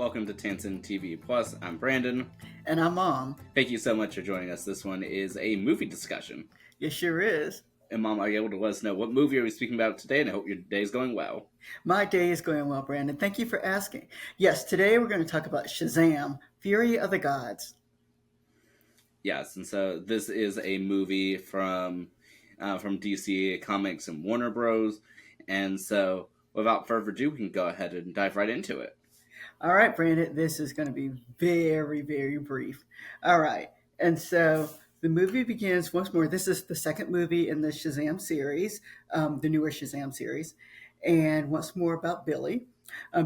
Welcome to Tansson TV Plus. I'm Brandon. And I'm Mom. Thank you so much for joining us. This one is a movie discussion. It sure is. And Mom, are you able to let us know what movie are we speaking about today? And I hope your day is going well. My day is going well, Brandon. Thank you for asking. Yes, today we're going to talk about Shazam, Fury of the Gods. Yes, and so this is a movie from DC Comics and Warner Bros. And so, without further ado, we can go ahead and dive right into it. All right, Brandon, this is going to be very, very brief. All right, and so the movie begins once more. This is the second movie in the Shazam series, the newer Shazam series, and once more about Billy,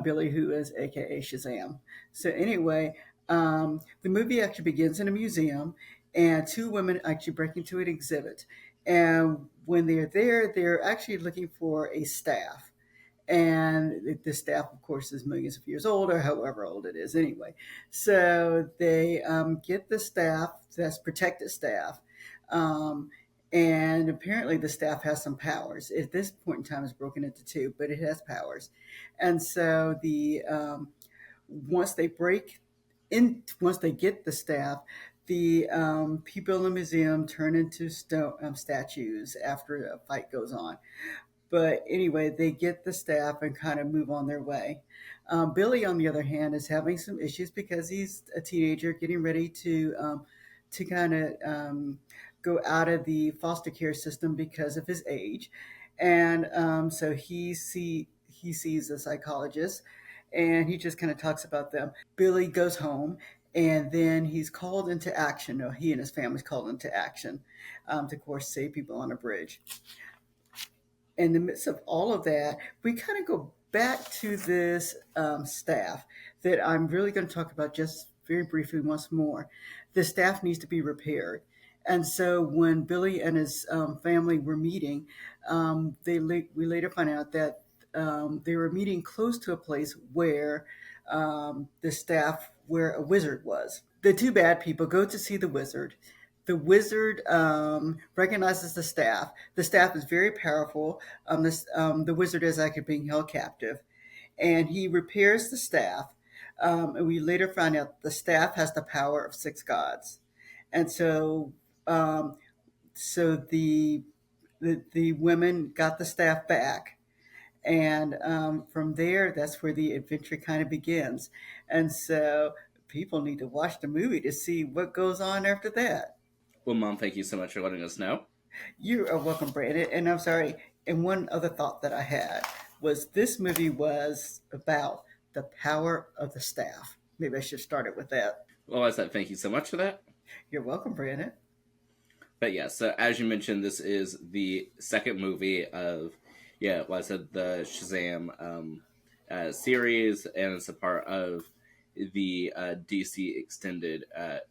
Billy who is AKA Shazam. So anyway, the movie actually begins in a museum, and two women actually break into an exhibit. And when they're there, they're actually looking for a staff. And the staff, of course, is millions of years old or however old it is anyway. So they get the staff, that's protected staff. And apparently the staff has some powers. At this point in time, it's broken into two, but it has powers. And so once they get the staff, the people in the museum turn into statues after a fight goes on. But anyway, they get the staff and kind of move on their way. Billy, on the other hand, is having some issues because he's a teenager getting ready to kind of go out of the foster care system because of his age, and so he sees a psychologist, and he just kind of talks about them. Billy goes home, and then he's called into action. No, he and his family's called into action to, of course, save people on a bridge. In the midst of all of that, we kind of go back to this staff that I'm really going to talk about just very briefly once more. The staff needs to be repaired. And so when Billy and his family were meeting, we later find out that they were meeting close to a place where where a wizard was. The two bad people go to see the wizard. The wizard recognizes the staff. The staff is very powerful. The wizard is actually being held captive, and he repairs the staff. And we later find out the staff has the power of six gods, and so the women got the staff back, and from there, that's where the adventure kind of begins. And so people need to watch the movie to see what goes on after that. Well, Mom, thank you so much for letting us know. You are welcome, Brandon. And I'm sorry. And one other thought that I had was this movie was about the power of the staff. Maybe I should start it with that. Well, I said thank you so much for that. You're welcome, Brandon. But yeah, so as you mentioned, this is the second movie of, the Shazam series, and it's a part of the DC extended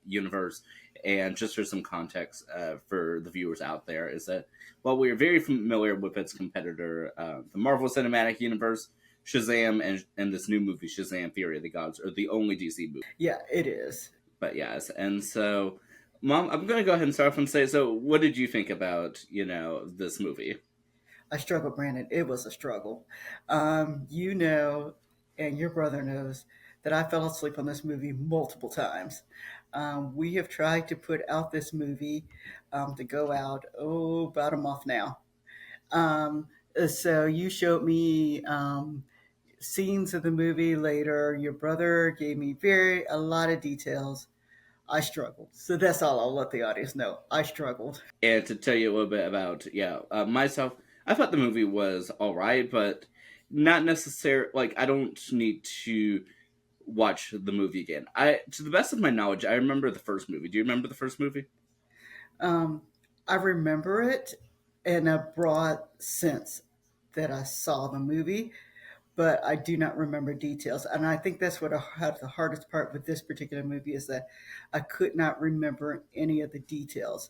universe. And just for some context for the viewers out there, is that while we're very familiar with its competitor, the Marvel Cinematic Universe, Shazam and this new movie, Shazam! Fury of the Gods, are the only DC movie. Yeah, it is. But yes, and so, Mom, I'm going to go ahead and start off and say, so what did you think about, this movie? I struggled, Brandon. It was a struggle. And your brother knows that I fell asleep on this movie multiple times. We have tried to put out this movie to go out, about a month now. So you showed me scenes of the movie later. Your brother gave me a lot of details. I struggled. So that's all I'll let the audience know. I struggled. And to tell you a little bit about, myself, I thought the movie was all right, but not necessarily, I don't need to watch the movie again. To the best of my knowledge, I remember the first movie. Do you remember the first movie? I remember it in a broad sense that I saw the movie, but I do not remember details. And I think that's what I had the hardest part with this particular movie, is that I could not remember any of the details.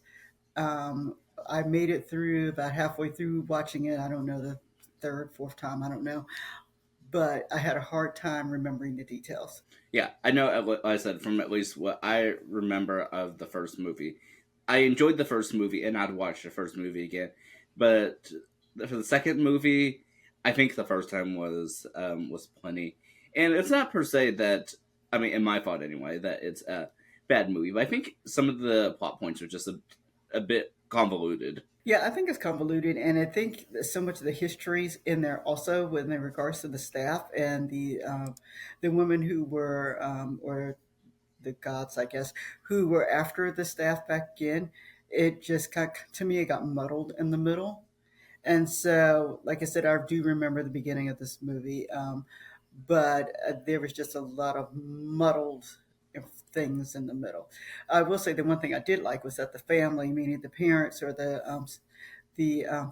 I made it through about halfway through watching it. I don't know, the third, fourth time, I don't know. But I had a hard time remembering the details. Yeah, I know, like I said, from at least what I remember of the first movie, I enjoyed the first movie, and I'd watch the first movie again. But for the second movie, I think the first time was plenty. And it's not per se that I mean, in my thought anyway, that it's a bad movie. But I think some of the plot points are just a bit convoluted. Yeah, I think it's convoluted, and I think that so much of the histories in there also, with in regards to the staff and the women who were or the gods, I guess, who were after the staff back in. It just got to me, it got muddled in the middle. And so, like I said, I do remember the beginning of this movie, but there was just a lot of muddled things in the middle. I will say the one thing I did like was that the family, meaning the parents or the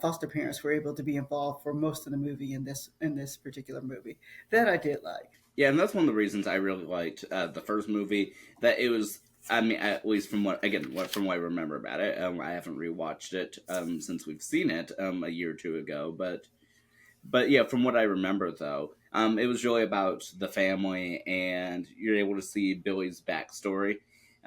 foster parents, were able to be involved for most of the movie in this particular movie. That I did like. Yeah, and that's one of the reasons I really liked the first movie. That it was, I mean, at least from from what I remember about it. I haven't rewatched it since we've seen it a year or two ago, but yeah, from what I remember though, it was really about the family, and you're able to see Billy's backstory,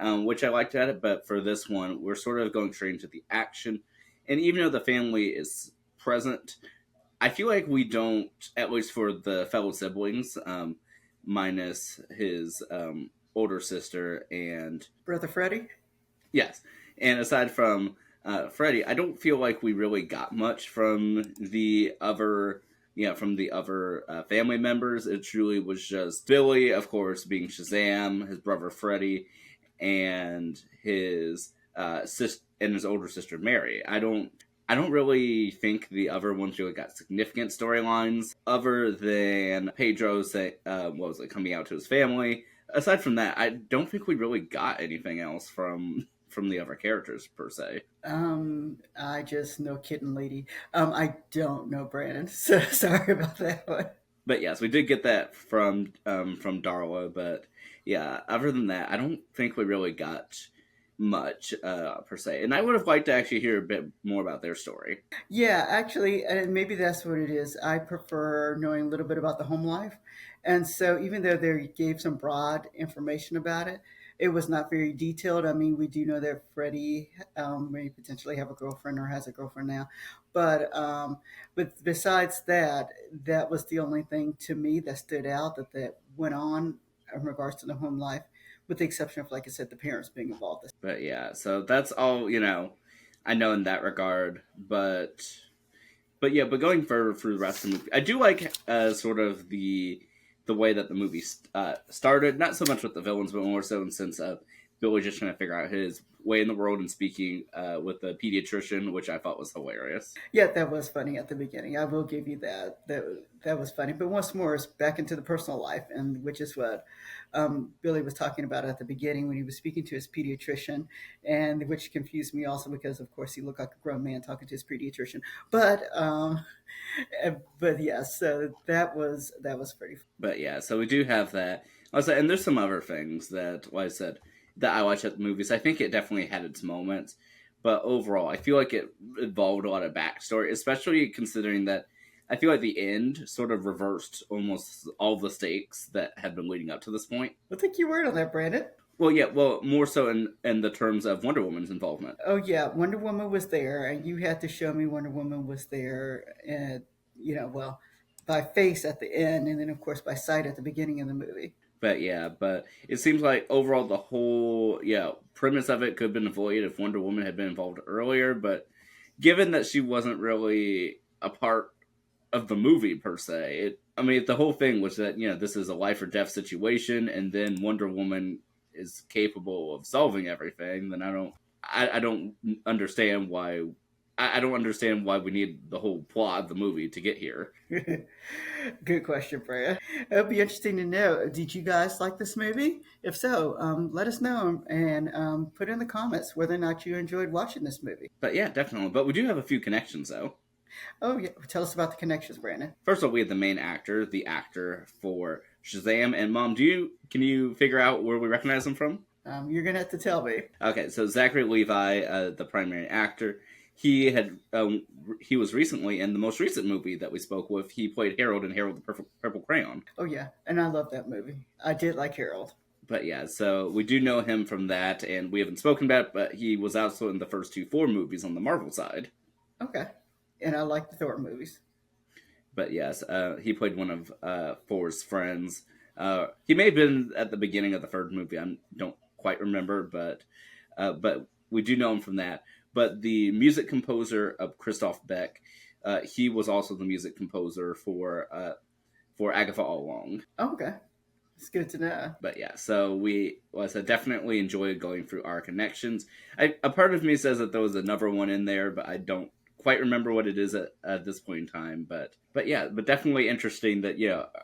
which I liked at it. But for this one, we're sort of going straight into the action, and even though the family is present, I feel like we don't, at least for the fellow siblings, minus his older sister and Brother Freddie? yes, and aside from Freddie, I don't feel like we really got much from the other, from the other family members. It truly was just Billy, of course, being Shazam, his brother Freddie, and his sis and his older sister Mary. I don't really think the other ones really got significant storylines other than Pedro say, what was it, coming out to his family. Aside from that, I don't think we really got anything else from the other characters per se. I just know Kitten Lady. I don't know Brandon, so sorry about that one. But yes, we did get that from Darla. But yeah, other than that, I don't think we really got much per se. And I would have liked to actually hear a bit more about their story. Yeah, actually, and maybe that's what it is. I prefer knowing a little bit about the home life. And so, even though they gave some broad information about it, it was not very detailed. I mean, we do know that Freddie may potentially have a girlfriend or has a girlfriend now. But besides that, that was the only thing to me that stood out that went on in regards to the home life, with the exception of, like I said, the parents being involved. But yeah, so that's all I know in that regard. But yeah, but going further through the rest of the movie, I do like sort of the way that the movie started. Not so much with the villains, but more so in the sense of Billy just trying to figure out his way in the world and speaking with the pediatrician, which I thought was hilarious. Yeah, that was funny at the beginning. I will give you that. That was funny. But once more, it's back into the personal life, and which is what Billy was talking about at the beginning when he was speaking to his pediatrician, and which confused me also because, of course, he looked like a grown man talking to his pediatrician. But yes, so that was pretty. But yeah, so we do have that. Also, and there's some other things that, like I said, that I watched at the movies. I think it definitely had its moments, but overall, I feel like it involved a lot of backstory, especially considering that I feel like the end sort of reversed almost all the stakes that had been leading up to this point. Well, take your word on that, Brandon. Well, yeah, well, more so in the terms of Wonder Woman's involvement. Oh yeah, Wonder Woman was there, and you had to show me Wonder Woman was there, and well, by face at the end, and then of course by sight at the beginning of the movie. But yeah, but it seems like overall the whole premise of it could have been avoided if Wonder Woman had been involved earlier. But given that she wasn't really a part of the movie per se, I mean, the whole thing was that this is a life or death situation, and then Wonder Woman is capable of solving everything. Then I don't understand why. I don't understand why we need the whole plot of the movie to get here. Good question, Freya. It'll be interesting to know. Did you guys like this movie? If so, let us know and put in the comments whether or not you enjoyed watching this movie. But yeah, definitely. But we do have a few connections though. Oh yeah, tell us about the connections, Brandon. First of all, we have the main actor, the actor for Shazam. And Mom, can you figure out where we recognize him from? You're gonna have to tell me. Okay, so Zachary Levi, the primary actor, he was recently in the most recent movie that we spoke with. He played Harold in Harold the Purple Crayon. Oh yeah, and I love that movie. I did like Harold. But yeah, so we do know him from that, and we haven't spoken about it, but he was also in the first two Thor movies on the Marvel side. Okay, and I like the Thor movies. But yes, he played one of Thor's friends, He may have been at the beginning of the third movie. I don't quite remember, but we do know him from that. But the music composer of Christoph Beck, he was also the music composer for Agatha All Along. Oh, okay. It's good to know. But yeah, so well, I said, definitely enjoyed going through our connections. A part of me says that there was another one in there, but I don't quite remember what it is at this point in time. But yeah, but definitely interesting that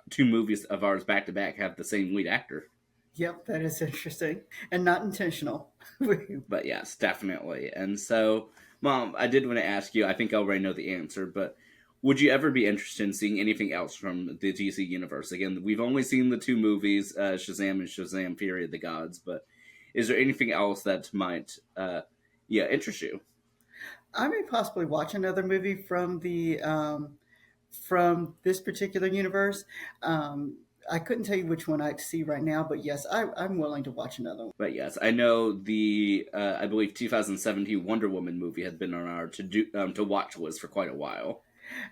two movies of ours back to back have the same lead actor. Yep, that is interesting and not intentional. But yes, definitely. And so, Mom, I did want to ask you. I think I already know the answer, but would you ever be interested in seeing anything else from the DC universe? Again, we've only seen the two movies, Shazam and Shazam: Fury of the Gods, but is there anything else that might, interest you? I may possibly watch another movie from this particular universe. Um, I couldn't tell you which one I'd see right now, but yes, I'm willing to watch another one. But yes, I know I believe 2017 Wonder Woman movie had been on our to watch list for quite a while.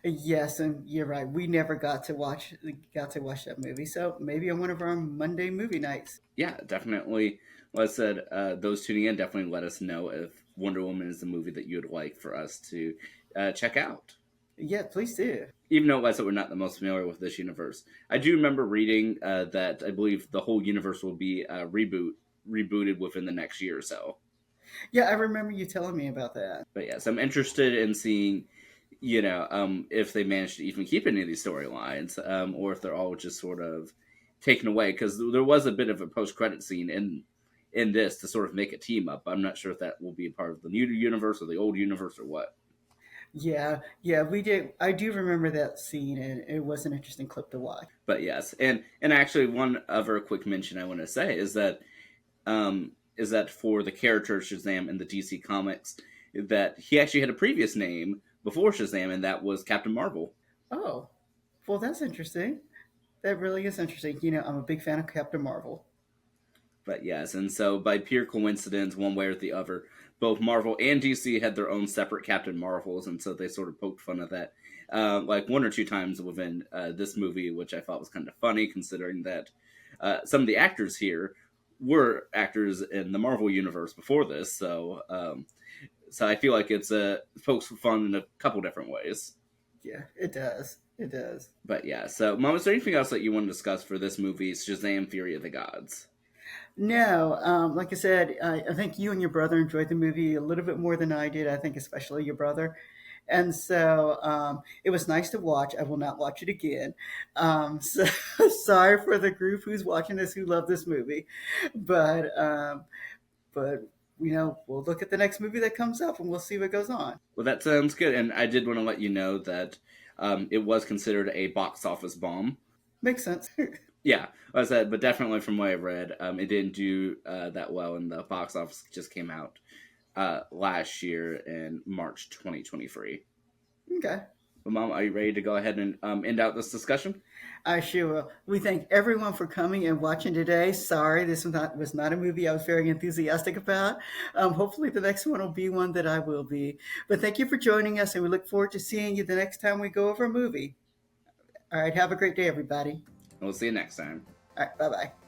Yes, and you're right. We never got to watch that movie, so maybe on one of our Monday movie nights. Yeah, definitely. Like I said, those tuning in, definitely let us know if Wonder Woman is the movie that you'd like for us to check out. Yeah, please do. Even though, like I said, we're not the most familiar with this universe, I do remember reading that I believe the whole universe will be rebooted within the next year or so. Yeah, I remember you telling me about that. But yes, I'm interested in seeing, if they manage to even keep any of these storylines, or if they're all just sort of taken away. Because there was a bit of a post-credit scene in this to sort of make a team up. I'm not sure if that will be a part of the new universe or the old universe or what. Yeah, yeah, we did. I do remember that scene, and it was an interesting clip to watch. But yes, and actually, one other quick mention I want to say is that for the character Shazam in the DC comics, that he actually had a previous name before Shazam, and that was Captain Marvel. Oh, well, that's interesting. That really is interesting. I'm a big fan of Captain Marvel. But yes, and so by pure coincidence, one way or the other, both Marvel and DC had their own separate Captain Marvels, and so they sort of poked fun at that, like one or two times within this movie, which I thought was kind of funny, considering that some of the actors here were actors in the Marvel universe before this. So I feel like it's pokes fun in a couple different ways. Yeah, it does. It does. But yeah, so Mom, is there anything else that you want to discuss for this movie, Shazam: Fury of the Gods? No, like I said, I think you and your brother enjoyed the movie a little bit more than I did. I think especially your brother. And so it was nice to watch. I will not watch it again. So sorry for the group who's watching this who love this movie, but we'll look at the next movie that comes up and we'll see what goes on. Well, that sounds good. And I did want to let you know that it was considered a box office bomb. Makes sense. Yeah, like I said, but definitely from what I read, it didn't do that well in the box office. It just came out last year in March 2023. Okay. Well, Mom, are you ready to go ahead and end out this discussion? I sure will. We thank everyone for coming and watching today. Sorry, this was not a movie I was very enthusiastic about. Hopefully, the next one will be one that I will be. But thank you for joining us, and we look forward to seeing you the next time we go over a movie. All right, have a great day, everybody. We'll see you next time. All right, bye bye.